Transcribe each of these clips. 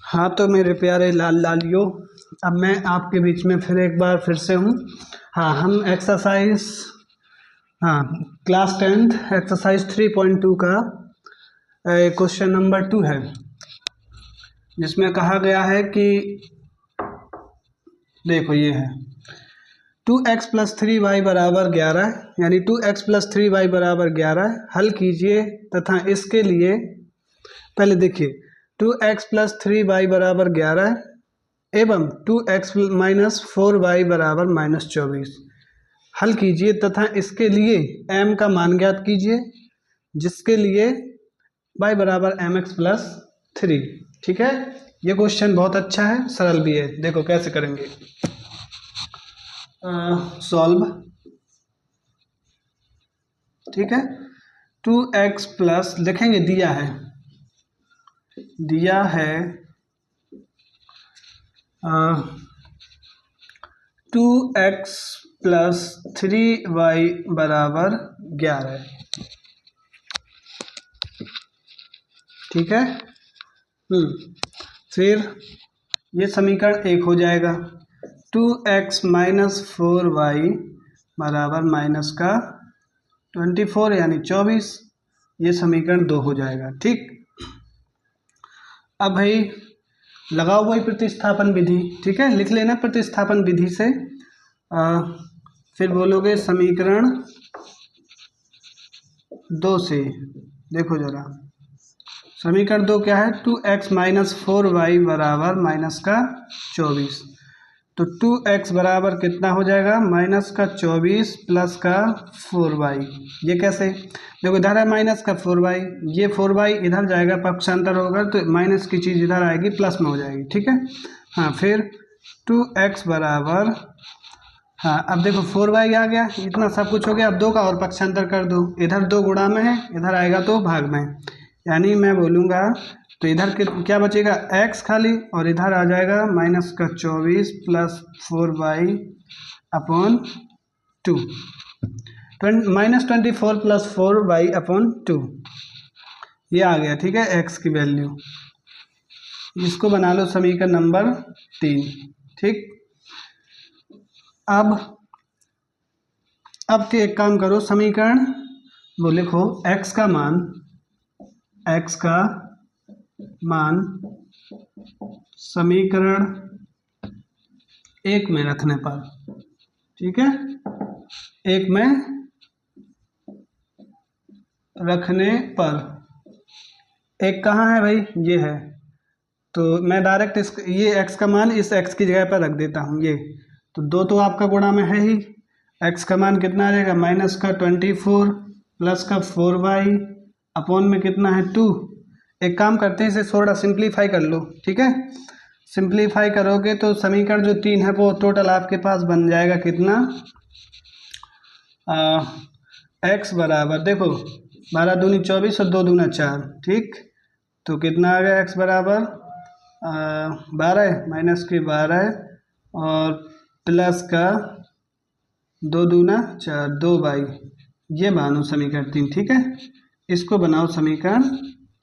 हाँ तो मेरे प्यारे लाल लालियो, अब मैं आपके बीच में फिर एक बार फिर से हूँ। हाँ, हम एक्सरसाइज, हाँ, क्लास 10th एक्सरसाइज 3.2 का क्वेश्चन नंबर 2 है, जिसमें कहा गया है कि देखो ये है 2x + 3y = 11, यानी 2x + 3y = 11 हल कीजिए तथा इसके लिए पहले देखिए 2x + 3y = 11 एवं 2x - 4y = -24 हल कीजिए तथा इसके लिए m का मान ज्ञात कीजिए, जिसके लिए y = mx + 3। ठीक है, ये क्वेश्चन बहुत अच्छा है, सरल भी है। देखो कैसे करेंगे, सॉल्व। ठीक है, 2x प्लस लिखेंगे, दिया है 2x + 3y = 11। ठीक है, फिर ये समीकरण 1 हो जाएगा। 2x - 4y = -24 यानी 24, ये समीकरण 2 हो जाएगा। ठीक, अब भाई लगाओ वही प्रतिस्थापन विधि। ठीक है, लिख लेना प्रतिस्थापन विधि से। फिर बोलोगे समीकरण 2 से। देखो जरा, समीकरण 2 क्या है, 2x - 4y = -24। तो 2x बराबर कितना हो जाएगा, -24 + 4y। ये कैसे, देखो इधर है -4y, ये 4y इधर जाएगा, पक्षांतर होगा तो माइनस की चीज़ इधर आएगी, प्लस में हो जाएगी। ठीक है, हाँ, फिर 2x बराबर, हाँ अब देखो 4y आ गया, इतना सब कुछ हो गया। अब 2 का और पक्षांतर कर दो, इधर 2 गुणा में है, इधर आएगा तो भाग में, यानी मैं बोलूँगा तो इधर क्या बचेगा, x खाली, और इधर आ जाएगा -24 + 4y / 2, -24 + 4y / 2, ये आ गया। ठीक है, x की वैल्यू, इसको बना लो समीकरण नंबर 3। ठीक, अब के एक काम करो, समीकरण वो लिखो, x का मान समीकरण 1 में रखने पर, ठीक है, 1 में रखने पर, एक कहाँ है भाई, ये है, तो मैं डायरेक्ट ये x का मान इस x की जगह पर रख देता हूँ। ये तो 2 तो आपका गुणा में है ही, x का मान कितना आ जाएगा, -24 + 4y / में कितना है 2। एक काम करते हैं, इसे थोड़ा सिंप्लीफाई कर लो। ठीक है, सिंप्लीफाई करोगे तो समीकरण जो 3 है वो टोटल आपके पास बन जाएगा कितना, x बराबर, देखो 12 दूनी 24 और 2 दूना 4। ठीक, तो कितना आ गया, x बराबर 12 -12 और प्लस का 2 दूना 4, 2y, ये मानो समीकरण 3। ठीक है, इसको बनाओ समीकरण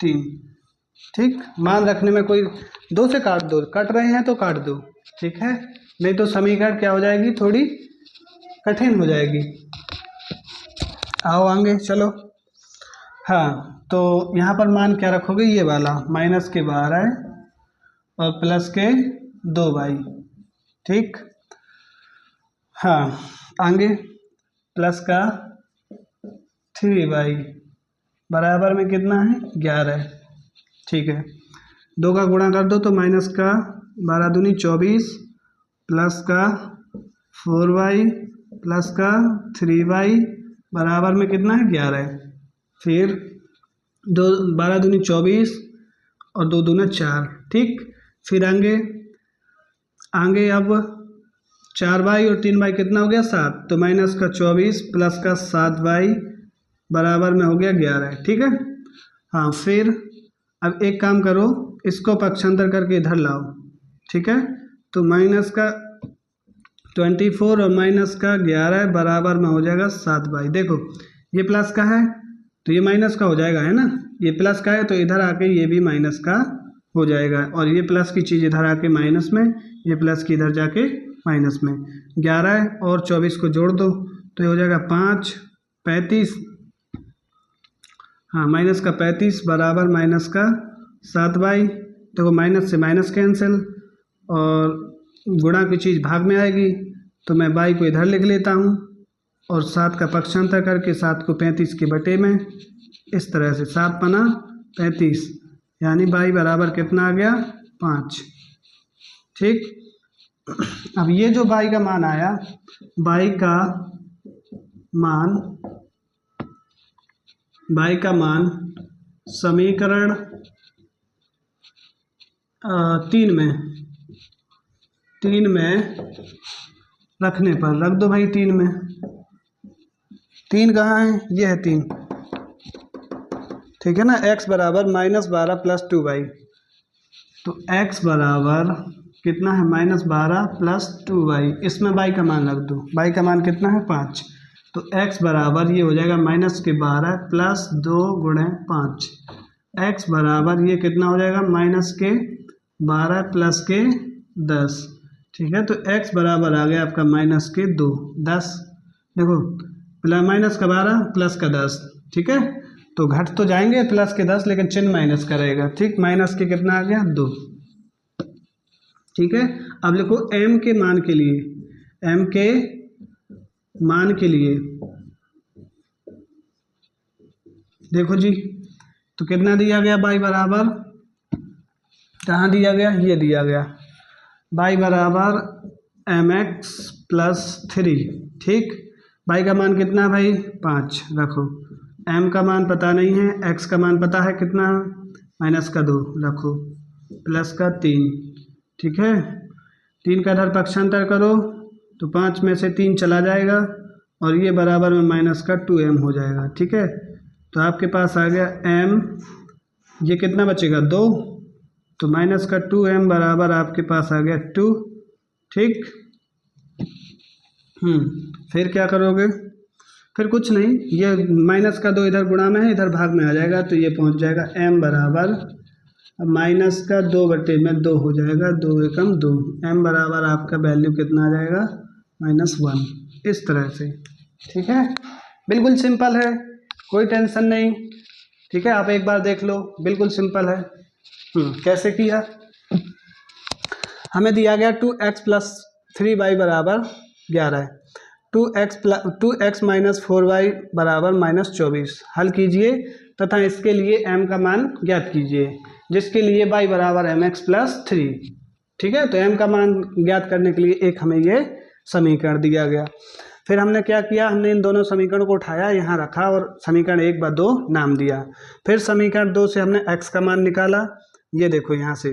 3। ठीक, मान रखने में कोई 2 से काट दो, कट रहे हैं तो काट दो। ठीक है, नहीं तो समीकरण क्या हो जाएगी, थोड़ी कठिन हो जाएगी। आओ आगे चलो। हाँ, तो यहाँ पर मान क्या रखोगे, ये वाला -12 और प्लस के 2y। ठीक, हाँ, आगे प्लस का 3y बराबर में कितना है, 11। ठीक है, 2 का गुणा कर दो तो माइनस का 12 दूनी 24 प्लस का 4y प्लस का 3y बराबर में कितना है, 11। फिर 12 दूनी 24 और 2 दूना 4। ठीक, फिर आगे अब 4y और 3y कितना हो गया, 7, तो माइनस का 24 प्लस का 7y बराबर में हो गया 11। ठीक है, हाँ, फिर अब एक काम करो, इसको पक्षांतर करके इधर लाओ। ठीक है, तो माइनस का 24 और माइनस का 11 बराबर में हो जाएगा 7y। देखो ये प्लस का है तो ये माइनस का हो जाएगा, है ना, ये प्लस का है तो इधर आके ये भी माइनस का हो जाएगा, और ये प्लस की चीज़ इधर आके माइनस में, ये प्लस की इधर जाके माइनस में। 11 और 24 को जोड़ दो तो ये हो जाएगा 5, 35, हाँ माइनस का 35 बराबर माइनस का 7y। देखो माइनस से माइनस कैंसिल और गुणा की चीज़ भाग में आएगी, तो मैं y को इधर लिख लेता हूँ और 7 का पक्षांतर करके 7 को 35 के बटे में, इस तरह से 7 पना 35, यानी y बराबर कितना आ गया 5। ठीक, अब ये जो y का मान आया, y का मान समीकरण 3 में रखने पर, रख दो भाई 3 में। 3 कहाँ है, ये है 3, ठीक है ना। x बराबर -12 प्लस 2y, तो x बराबर कितना है -12 प्लस 2y, इसमें y का मान रख दो, y का मान कितना है 5, तो x बराबर ये हो जाएगा -12 प्लस 2 गुणे 5, x बराबर ये कितना हो जाएगा -12 प्लस के 10, ठीक है। तो x बराबर आ गया आपका -2, 10, देखो माइनस का 12 प्लस का 10, ठीक है। तो घट तो जाएंगे प्लस के 10, लेकिन चिन्ह माइनस करेगा, ठीक। माइनस के कितना आ गया 2, ठीक है। अब लिखो m के मान के लिए, m के मान के लिए देखो जी, तो कितना दिया गया y बराबर, कहाँ दिया गया, ये दिया गया y बराबर mx प्लस 3, ठीक। y का मान कितना भाई 5, रखो। m का मान पता नहीं है, x का मान पता है कितना, -2 रखो, प्लस का 3, ठीक है। 3 का इधर पक्षांतर करो तो 5 में से 3 चला जाएगा और ये बराबर में -2m हो जाएगा, ठीक है। तो आपके पास आ गया m, ये कितना बचेगा 2, तो -2m बराबर आपके पास आ गया 2, ठीक। फिर क्या करोगे, फिर कुछ नहीं, ये -2 इधर गुणा में है, इधर भाग में आ जाएगा, तो ये पहुंच जाएगा m बराबर -2 बटे में 2 हो जाएगा, 2 एकम 2, m बराबर आपका वैल्यू कितना आ जाएगा -1, इस तरह से, ठीक है। बिल्कुल सिंपल है, कोई टेंशन नहीं, ठीक है। आप एक बार देख लो, बिल्कुल सिंपल है। कैसे किया, हमें दिया गया 2x प्लस 3y बराबर 11 है, 2x माइनस 4y बराबर -24, हल कीजिए तथा इसके लिए m का मान ज्ञात कीजिए, जिसके लिए y बराबर mx प्लस 3, ठीक है। तो m का मान ज्ञात करने के लिए एक हमें ये समीकरण दिया गया। फिर हमने क्या किया, हमने इन दोनों समीकरणों को उठाया, यहाँ रखा और समीकरण 1 व 2 नाम दिया। फिर समीकरण 2 से हमने x का मान निकाला, ये देखो यहाँ से,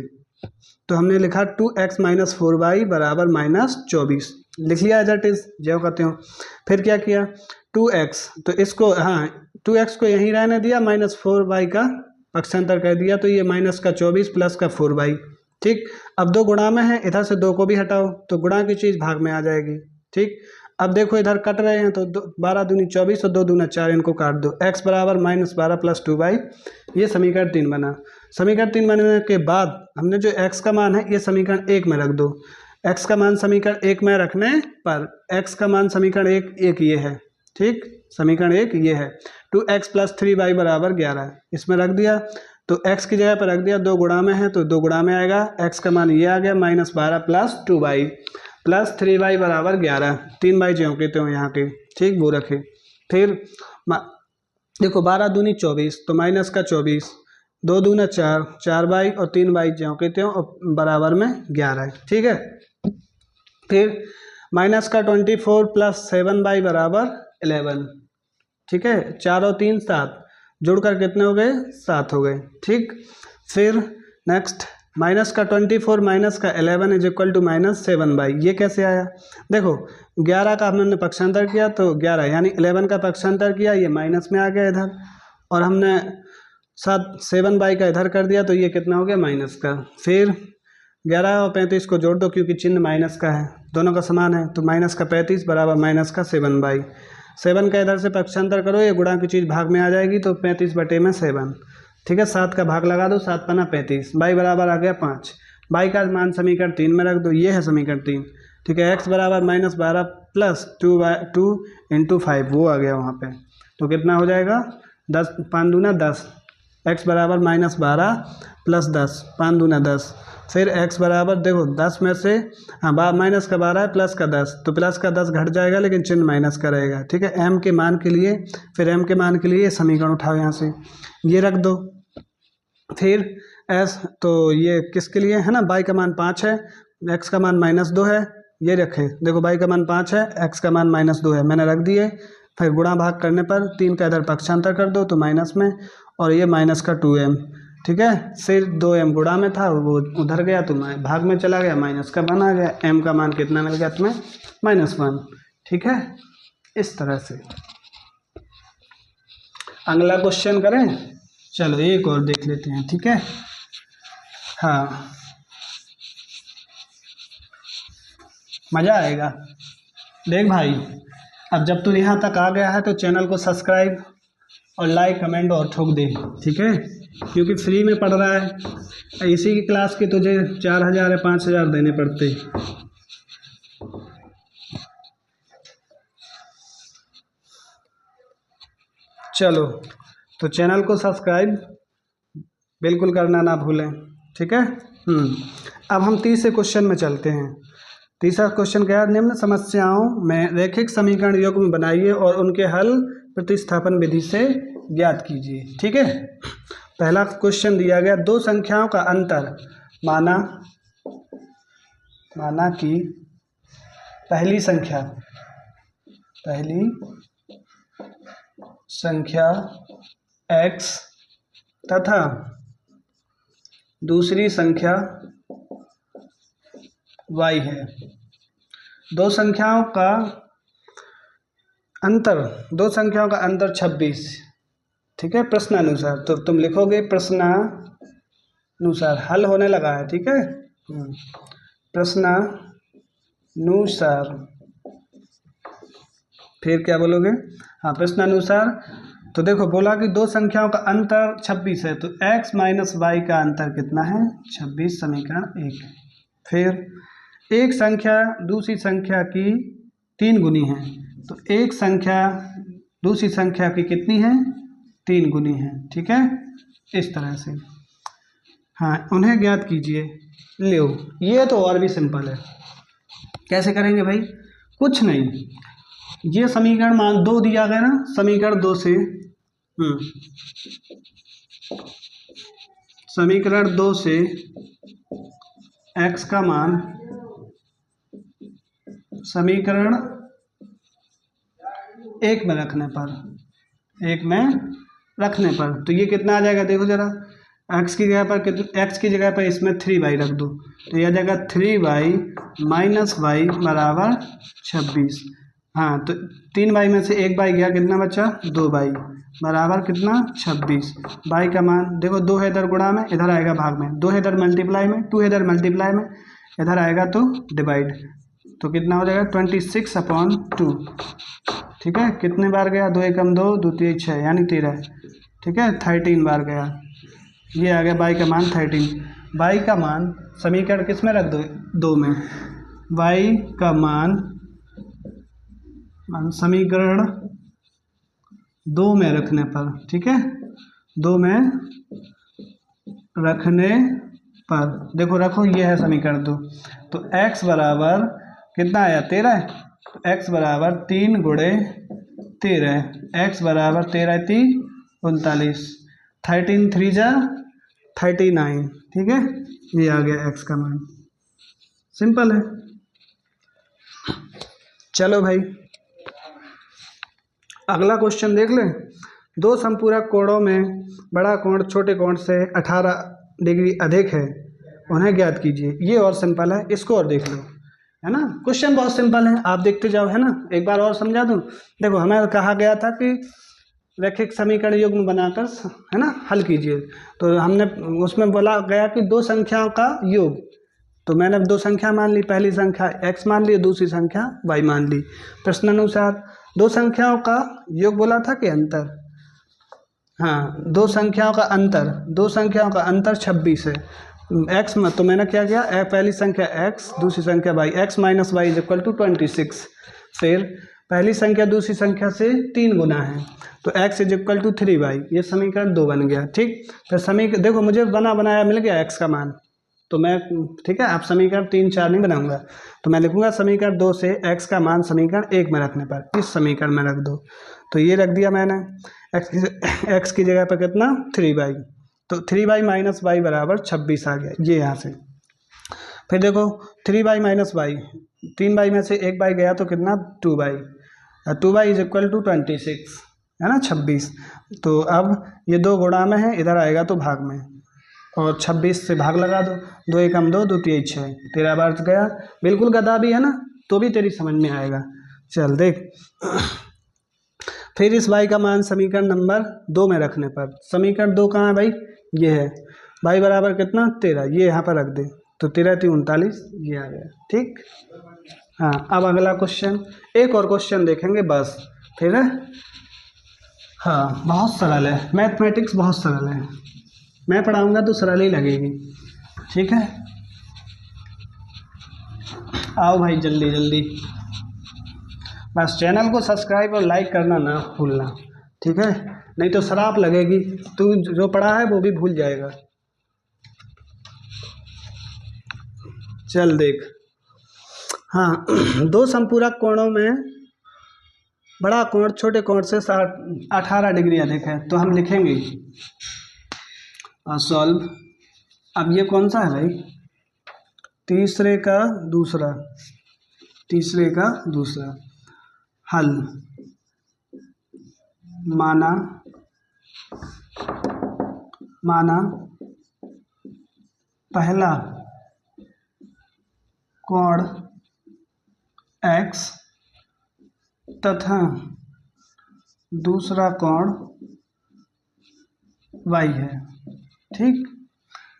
तो हमने लिखा 2x माइनस 4y बराबर -24, लिख लिया एज इट इज, जो कहते हो। फिर क्या किया, 2x, तो इसको 2x को यहीं रहने दिया, -4y का पक्षांतर कर दिया, तो ये -24 प्लस का 4y, ठीक। अब 2 गुणा में है, इधर से 2 को भी हटाओ तो गुणा की चीज़ भाग में आ जाएगी, ठीक। अब देखो इधर कट रहे हैं, तो 12 दूनी 24 और 2 दूना 4, इनको काट दो, x बराबर -12 प्लस 2y, ये समीकरण 3 बना। समीकरण 3 बनने के बाद हमने जो x का मान है ये समीकरण 1 में रख दो, x का मान समीकरण 1 में रखने पर x का मान समीकरण 1 ये है, ठीक, समीकरण 1 ये है, 2x प्लस 3y बराबर 11, इसमें रख दिया, तो x की जगह पर रख दिया, 2 गुणा में है तो 2 गुणा में आएगा, x का मान ये आ गया -12 प्लस 2y प्लस 3y बराबर 11, 3y जो कहते हो यहाँ के, ठीक, वो रखे। फिर देखो 12 दूनी 24, तो माइनस का 24, 2 दूना 4, 4y और 3y जो कहते हो बराबर में 11, ठीक है। फिर माइनस का 24 प्लस 7y बराबर 11, ठीक है, 4 और 3 7, जुड़कर कितने हो गए 7 हो गए, ठीक। फिर नेक्स्ट माइनस का 24 माइनस का 11 इज इक्वल टू -7y, ये कैसे आया, देखो 11 का हमने पक्षांतर किया तो 11, यानी 11 का पक्षांतर किया, ये माइनस में आ गया इधर, और हमने 7y का इधर कर दिया, तो ये कितना हो गया माइनस का। फिर 11 और 35 को जोड़ दो, क्योंकि चिन्ह माइनस का है, दोनों का समान है, तो माइनस का 35 बराबर माइनस का 7y, 7 का इधर से पक्षांतर करो, ये गुणा की चीज़ भाग में आ जाएगी, तो 35 बटे में 7, ठीक है, 7 का भाग लगा दो, 7 पन्ना 35, y बराबर आ गया 5। y का मान समीकरण 3 में रख दो, ये है समीकरण 3। ठीक है, x बराबर -12 प्लस 2 इंटू 5 वो आ गया वहाँ पे, तो कितना हो जाएगा 10, 5 दूना 10, x बराबर -12 प्लस 10, 5 दूना 10, फिर x बराबर देखो 10 में से हाँ माइनस का 12 है प्लस का 10, तो प्लस का 10 घट जाएगा लेकिन चिन्ह माइनस का रहेगा। ठीक है, m के मान के लिए, फिर m के मान के लिए समीकरण उठाओ यहाँ से, ये रख दो। फिर s तो ये किसके लिए है ना, y का मान 5 है, x का मान -2 है, ये रखे देखो y का मान 5 है, x का मान -2 है, मैंने रख दिए। फिर गुणा भाग करने पर 3 का इधर पक्षांतर कर दो तो माइनस में, और ये माइनस का 2m। ठीक है, फिर 2m गुणा में था वो उधर गया तो भाग में चला गया, माइनस का 1 आ गया, m का मान कितना मिल गया तुम्हें -1। ठीक है, इस तरह से। अगला क्वेश्चन करें, चलो एक और देख लेते हैं। ठीक है, हाँ मज़ा आएगा। देख भाई, अब जब तू यहाँ तक आ गया है तो चैनल को सब्सक्राइब और लाइक कमेंट और ठोक दे। ठीक है, क्योंकि फ्री में पढ़ रहा है, इसी की क्लास के तुझे 4000 या 5000 देने पड़ते। चलो, तो चैनल को सब्सक्राइब बिल्कुल करना ना भूलें। ठीक है, अब हम तीसरे क्वेश्चन में चलते हैं। तीसरा क्वेश्चन क्या है, निम्न समस्याओं में रैखिक समीकरण युग्म बनाइए और उनके हल प्रतिस्थापन विधि से ज्ञात कीजिए। ठीक है, पहला क्वेश्चन दिया गया, दो संख्याओं का अंतर, माना कि पहली संख्या x तथा दूसरी संख्या y है। दो संख्याओं का अंतर 26। ठीक है, प्रश्नानुसार, तो तुम लिखोगे प्रश्नानुसार, हल होने लगा है। ठीक है, प्रश्नानुसार, फिर क्या बोलोगे, हाँ प्रश्नानुसार। तो देखो बोला कि दो संख्याओं का अंतर 26 है, तो x माइनस वाई का अंतर कितना है 26, समीकरण 1। फिर एक संख्या दूसरी संख्या की 3 गुनी है, तो एक संख्या दूसरी संख्या की कितनी है 3 गुनी है। ठीक है, इस तरह से, हाँ उन्हें ज्ञात कीजिए। लो, ये तो और भी सिंपल है। कैसे करेंगे भाई, कुछ नहीं, ये समीकरण मान 2 दिया गया ना, समीकरण 2 से समीकरण 2 से x का मान समीकरण 1 में रखने पर, तो ये कितना आ जाएगा, देखो जरा, x की जगह पर इसमें 3y रख दो, तो यह जाएगा 3y माइनस वाई बराबर 26। हाँ, तो 3y में से 1y गया, कितना बचा 2y बराबर कितना 26। y का मान देखो 2 है इधर गुणा में, इधर आएगा भाग में, 2 है इधर मल्टीप्लाई में, 2 है इधर मल्टीप्लाई में, इधर आएगा तो डिवाइड, तो कितना हो जाएगा 26/2। ठीक है, कितने बार गया, 2 एकम 2, 2 3 6 यानी 13। ठीक है, 13 बार गया, ये आ गया y का मान 13। y का मान समीकरण किस में रख दो, 2 में, y का मान समीकरण 2 में रखने पर। ठीक है, 2 में रखने पर देखो रखो, ये है समीकरण 2, तो x बराबर कितना आया 13, तो x बराबर 3 गुणे 13, x बराबर 13 3 39, 13 3 जा 39। ठीक है, ये आ गया x का मान, सिंपल है। चलो भाई, अगला क्वेश्चन देख लें। दो समपूरक कोणों में बड़ा कोण छोटे कोण से 18 डिग्री अधिक है, उन्हें ज्ञात कीजिए। ये और सिंपल है, इसको और देख लो, है ना, क्वेश्चन बहुत सिंपल है, आप देखते जाओ, है ना। एक बार और समझा दूँ, देखो हमें कहा गया था कि रैखिक समीकरण युग्म बनाकर, है ना, हल कीजिए, तो हमने उसमें बोला गया कि दो संख्याओं का योग, तो मैंने 2 संख्या मान ली, पहली संख्या x मान ली, दूसरी संख्या y मान ली। प्रश्नानुसार दो संख्याओं का योग बोला था कि अंतर, हाँ, दो संख्याओं का अंतर 26 है। एक्स में तो मैंने क्या किया, पहली संख्या एक्स, दूसरी संख्या Y, X minus Y is equal to 26। फिर पहली संख्या दूसरी संख्या से 3 गुना है, तो x is equal to 3y, ये समीकरण 2 बन गया। ठीक, फिर समीकरण देखो मुझे बना बनाया मिल गया x का मान, तो मैं, ठीक है, आप समीकरण 3 4 नहीं बनाऊंगा, तो मैं लिखूंगा समीकरण 2 से x का मान समीकरण 1 में रखने पर इस समीकरण में रख दो, तो ये रख दिया मैंने। x की जगह पर कितना 3y, तो 3y माइनस वाई बराबर 26 आ गया, ये यहाँ से। फिर देखो 3y माइनस वाई, 3y में से 1y गया तो कितना 2y, 2y is equal to 26 है ना 26। तो अब ये 2 गुणा में है, इधर आएगा तो भाग में, और 26 से भाग लगा दो, 2 एकम 2, 2 3 6, तेरा बच गया। बिल्कुल गधा भी है ना, तो भी तेरी समझ में आएगा। चल देख, फिर इस y का मान समीकरण नंबर 2 में रखने पर, समीकरण 2 कहाँ है भाई, ये है, y बराबर कितना 13, ये यहाँ पर रख दे, तो 13 3 39, ये आ गया। ठीक, हाँ, अब अगला क्वेश्चन, एक और क्वेश्चन देखेंगे बस, फिर हाँ, बहुत सरल है, मैथमेटिक्स बहुत सरल है, मैं पढ़ाऊँगा तो सरल ही लगेगी। ठीक है, आओ भाई जल्दी जल्दी, बस चैनल को सब्सक्राइब और लाइक करना ना भूलना, ठीक है, नहीं तो शराब लगेगी, तू जो पढ़ा है वो भी भूल जाएगा। चल देख, हाँ, दो संपूरक कोणों में बड़ा कोण छोटे कोण से 18 डिग्री अधिक है, तो हम लिखेंगे सॉल्व। अब ये कौन सा है भाई, तीसरे का दूसरा हल। माना पहला कोण x तथा दूसरा कोण y है। ठीक,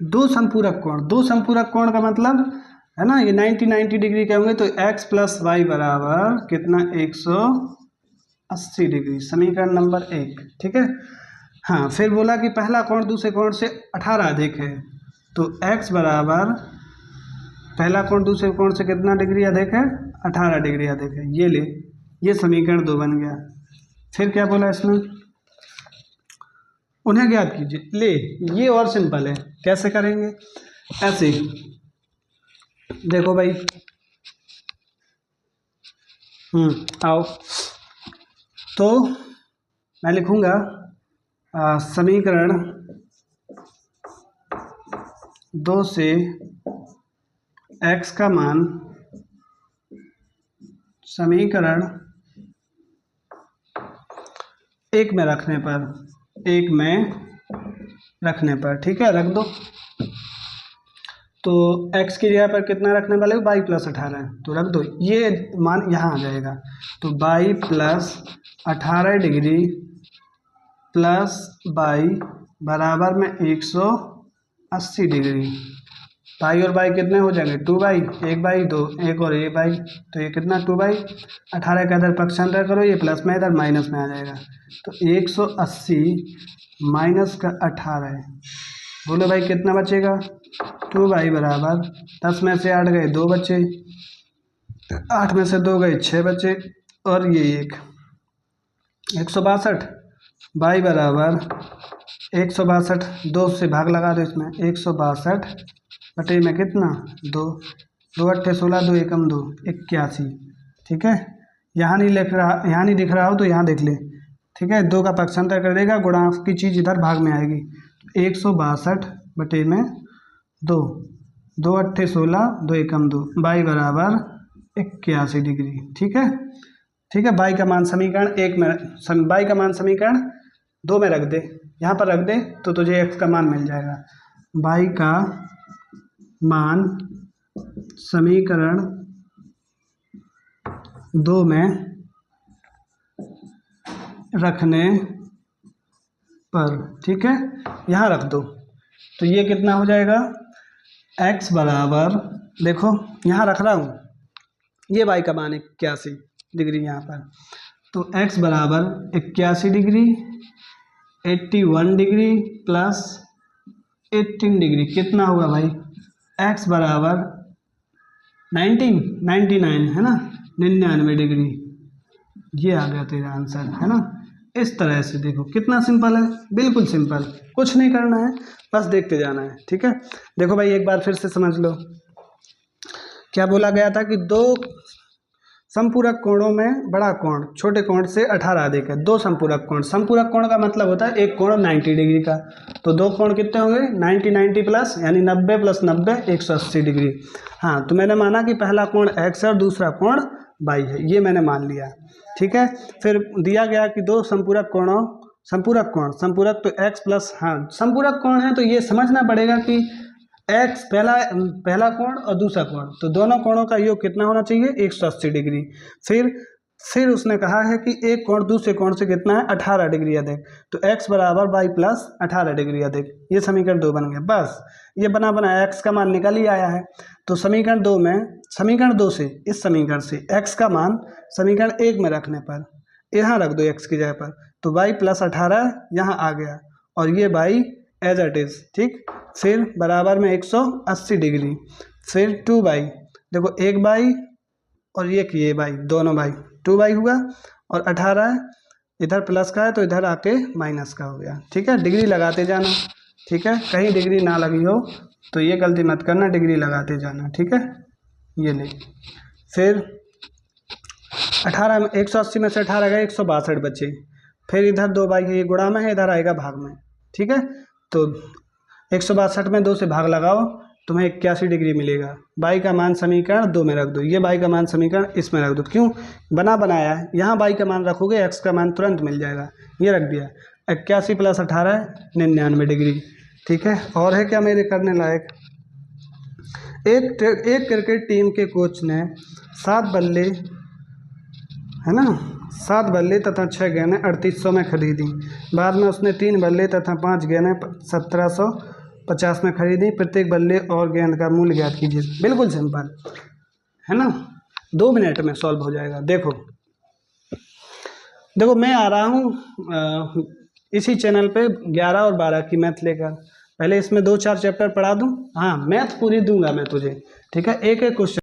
दो संपूरक कोण का मतलब है ना, ये 90 डिग्री के होंगे, तो x प्लस वाई बराबर कितना 180 डिग्री, समीकरण नंबर 1। ठीक है, हाँ, फिर बोला कि पहला कोण दूसरे कोण से 18 अधिक है, तो x बराबर पहला कोण दूसरे कोण से कितना डिग्री अधिक है, 18 डिग्री अधिक है, ये ले, ये समीकरण 2 बन गया। फिर क्या बोला इसमें, उन्हें ज्ञात कीजिए, ले, ये और सिंपल है, कैसे करेंगे, ऐसे देखो भाई, आओ, तो मैं लिखूंगा समीकरण 2 से x का मान समीकरण 1 में रखने पर, ठीक है, रख दो। तो x की जगह पर कितना रखने वाले हो, y प्लस 18, तो रख दो, ये मान यहाँ आ जाएगा, तो y plus 18 degree plus y बराबर में 180 डिग्री, y और y कितने हो जाएंगे 2y, 1y 2, एक और ये y, तो ये कितना 2y, 18 का इधर पक्षांतर करो, ये प्लस में इधर माइनस में आ जाएगा, तो 180 माइनस का 18, बोलो भाई कितना बचेगा, 2y बराबर 10 में से 8 गए 2 बचे, 8 में से 2 गए 6 बचे, और ये 162, y बराबर 162, 2 से भाग लगा दो इसमें, 162 बटे में कितना 2, 2 अट्ठे 16, 2 एकम 2, 81। ठीक है, यहाँ नहीं दिख रहा हो तो यहाँ देख ले, ठीक है, 2 का पक्षांतर कर देगा, गुणा की चीज़ इधर भाग में आएगी, 162 बटे में 2, 2 अट्ठे 16, 2 एकम 2, y बराबर 81 डिग्री। ठीक है, y का मान समीकरण 1 में, y का मान समीकरण 2 में रख दे, यहाँ पर रख दे, तो तुझे x का मान मिल जाएगा, y का मान समीकरण 2 में रखने पर, ठीक है, यहाँ रख दो, तो ये कितना हो जाएगा, x बराबर, देखो यहाँ रख रहा हूँ, ये y का मान 81 डिग्री यहाँ पर, तो x बराबर 81 डिग्री 81 डिग्री प्लस 18 डिग्री कितना हुआ भाई, x बराबर 99 है ना, 99 डिग्री। ये आ गया तेरा आंसर, है ना। इस तरह से देखो कितना सिंपल है, बिल्कुल सिंपल, कुछ नहीं करना है, बस देखते जाना है, ठीक है। देखो भाई एक बार फिर से समझ लो, क्या बोला गया था कि दो संपूरक कोणों में बड़ा कोण छोटे कोण से 18 अधिक है। दो संपूरक कोण, संपूरक कोण का मतलब होता है एक कोण 90 डिग्री का, तो दो कोण कितने होंगे 90 प्लस, यानी 90 प्लस 90 180 डिग्री। हाँ, तो मैंने माना कि पहला कोण x है और दूसरा कोण y है, ये मैंने मान लिया, ठीक है। फिर दिया गया कि दो संपूरक कोणों, संपूरक कोण, संपूरक तो x प्लस, हाँ संपूरक कोण है तो ये समझना पड़ेगा कि x पहला कोण और दूसरा कोण, तो दोनों कोणों का योग कितना होना चाहिए 180 डिग्री। फिर उसने कहा है कि एक कोण दूसरे कोण से कितना है 18 डिग्री अधिक, तो x बराबर y प्लस 18 डिग्री अधिक। ये समीकरण 2 बन गया। बस ये बना x का मान निकल ही आया है। तो समीकरण 2 में, समीकरण 2 से इस समीकरण से x का मान समीकरण 1 में रखने पर यहाँ रख दो x की जगह पर, तो y प्लस 18 यहाँ आ गया और ये y एज इट इज़, ठीक। फिर बराबर में 180 डिग्री, फिर 2y, देखो एक y और ये y, दोनों y, 2y हुआ और 18 इधर प्लस का है तो इधर आके माइनस का हो गया, ठीक है। डिग्री लगाते जाना, ठीक है, कहीं डिग्री ना लगी हो तो ये गलती मत करना, डिग्री लगाते जाना, ठीक है। ये ले, फिर 18 180 में से 18 गए 162 बचे, फिर इधर 2y ये गुणा में है, इधर आएगा भाग में, ठीक है। तो 162 में 2 से भाग लगाओ, तुम्हें 81 डिग्री मिलेगा। y का मान समीकरण 2 में रख दो, ये y का मान समीकरण इसमें रख दो, क्यों बनाया है, यहाँ y का मान रखोगे x का मान तुरंत मिल जाएगा, ये रख दिया। 81 प्लस 18 99 डिग्री, ठीक है। और है क्या मेरे करने लायक, एक क्रिकेट टीम के कोच ने 7 बल्ले, है ना, 7 बल्ले तथा 6 गेंदें 3800 में खरीदी। बाद में उसने 3 बल्ले तथा 5 गेंदें 1750 में खरीदी। प्रत्येक बल्ले और गेंद का मूल्य ज्ञात कीजिए। बिल्कुल सिंपल है ना, 2 मिनट में सॉल्व हो जाएगा। देखो मैं आ रहा हूँ इसी चैनल पे 11 और 12 की मैथ लेकर। पहले इसमें 2-4 चैप्टर पढ़ा दूँ, हाँ मैथ पूरी दूंगा मैं तुझे, ठीक है। एक क्वेश्चन